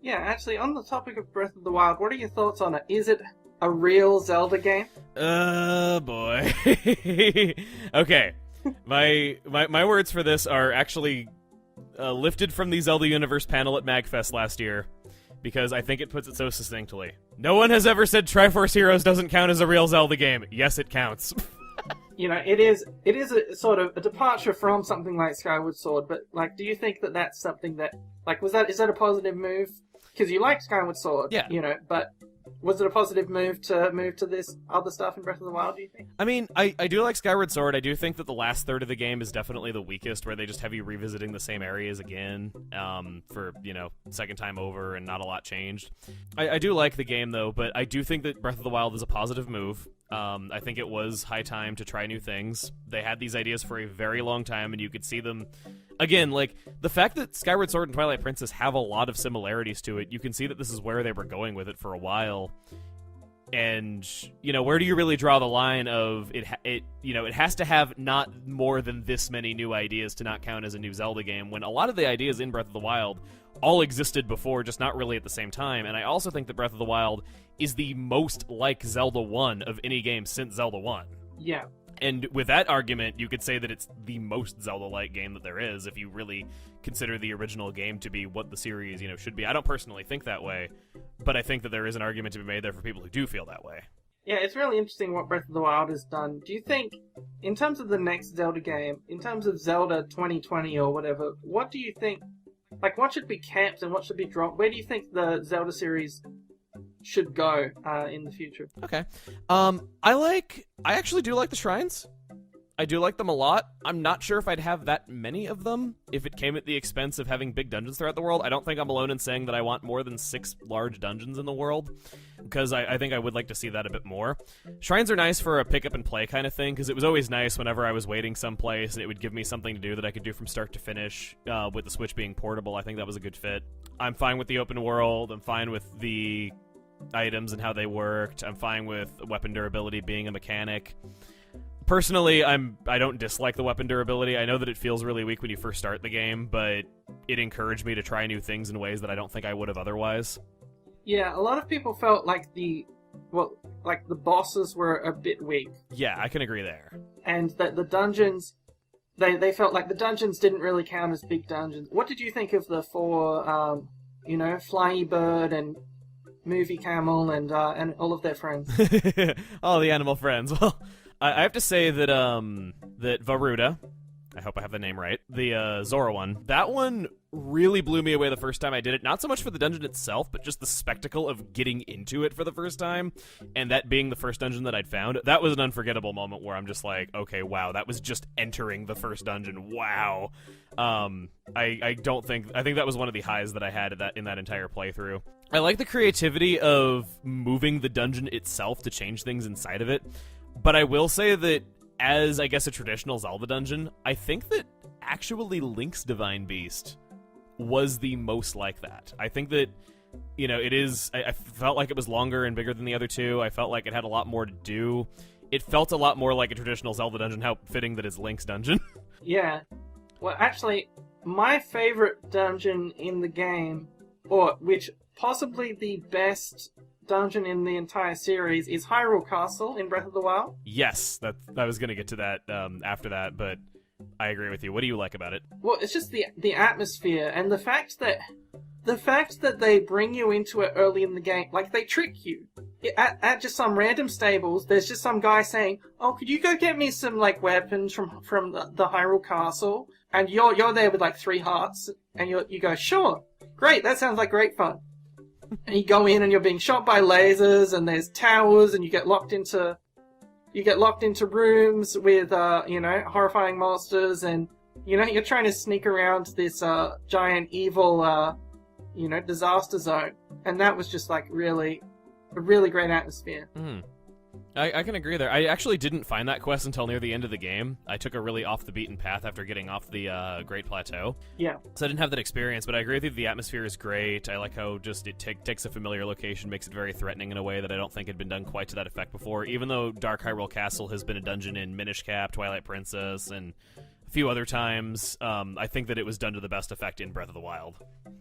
Yeah, actually, on the topic of Breath of the Wild, what are your thoughts on it? Is it a real Zelda game? Boy. Okay. My words for this are actually lifted from the Zelda Universe panel at MagFest last year, because I think it puts it so succinctly. No one has ever said Triforce Heroes doesn't count as a real Zelda game. Yes, it counts. It is a sort of a departure from something like Skyward Sword, but like, do you think that that's something that, like, is that a positive move? Because you like Skyward Sword, Yeah. But was it a positive move to this other stuff in Breath of the Wild, do you think? I mean, I do like Skyward Sword. I do think that the last third of the game is definitely the weakest, where they just have you revisiting the same areas again for, second time over and not a lot changed. I do like the game, though, but I do think that Breath of the Wild is a positive move. I think it was high time to try new things. They had these ideas for a very long time, and you could see them. Again, like, the fact that Skyward Sword and Twilight Princess have a lot of similarities to it, you can see that this is where they were going with it for a while. And, where do you really draw the line of it has to have not more than this many new ideas to not count as a new Zelda game, when a lot of the ideas in Breath of the Wild all existed before, just not really at the same time. And I also think that Breath of the Wild is the most like Zelda 1 of any game since Zelda 1. Yeah. And with that argument, you could say that it's the most Zelda-like game that there is, if you really consider the original game to be what the series, should be. I don't personally think that way, but I think that there is an argument to be made there for people who do feel that way. Yeah, it's really interesting what Breath of the Wild has done. Do you think, in terms of the next Zelda game, in terms of Zelda 2020 or whatever, what do you think, like, what should be kept and what should be dropped? Where do you think the Zelda series should go in the future? Okay. I actually do like the shrines. I do like them a lot. I'm not sure if I'd have that many of them if it came at the expense of having big dungeons throughout the world. I don't think I'm alone in saying that I want more than 6 large dungeons in the world, because I think I would like to see that a bit more. Shrines are nice for a pick up and play kind of thing, because it was always nice whenever I was waiting someplace and it would give me something to do that I could do from start to finish. With the Switch being portable, I think that was a good fit. I'm fine with the open world. I'm fine with the items and how they worked. I'm fine with weapon durability being a mechanic. Personally, I don't dislike the weapon durability. I know that it feels really weak when you first start the game, but it encouraged me to try new things in ways that I don't think I would have otherwise. Yeah, a lot of people felt like the bosses were a bit weak. Yeah, I can agree there. And that the dungeons, they felt like the dungeons didn't really count as big dungeons. What did you think of the 4, Flyy Bird and Movie Camel and all of their friends? All the animal friends. Well, I have to say that that Varuda, I hope I have the name right, the Zora one, that one really blew me away the first time I did it. Not so much for the dungeon itself, but just the spectacle of getting into it for the first time, and that being the first dungeon that I'd found. That was an unforgettable moment where I'm just like, okay, wow, that was just entering the first dungeon. Wow. I think that was one of the highs that I had in that entire playthrough. I like the creativity of moving the dungeon itself to change things inside of it. But I will say that as, I guess, a traditional Zelda dungeon, I think that actually Link's Divine Beast was the most like that. I think that, it is... I felt like it was longer and bigger than the other two. I felt like it had a lot more to do. It felt a lot more like a traditional Zelda dungeon, how fitting that is Link's dungeon. Yeah. Well, actually, my favorite dungeon in the game, or which possibly the best dungeon in the entire series, is Hyrule Castle in Breath of the Wild. Yes, I was going to get to that after that, but I agree with you. What do you like about it? Well, it's just the atmosphere and the fact that they bring you into it early in the game, like they trick you. At just some random stables, there's just some guy saying, "Oh, could you go get me some like weapons from the Hyrule Castle?" And you're there with like 3 hearts, and you go, "Sure, great, that sounds like great fun." And you go in and you're being shot by lasers, and there's towers, and you get locked into rooms with horrifying monsters, and you're trying to sneak around this giant evil disaster zone, and that was just like a really great atmosphere. I can agree there. I actually didn't find that quest until near the end of the game. I took a really off the beaten path after getting off the Great Plateau. Yeah. So I didn't have that experience, but I agree with you. The atmosphere is great. I like how just it takes a familiar location, makes it very threatening in a way that I don't think had been done quite to that effect before. Even though Dark Hyrule Castle has been a dungeon in Minish Cap, Twilight Princess, and a few other times, I think that it was done to the best effect in Breath of the Wild.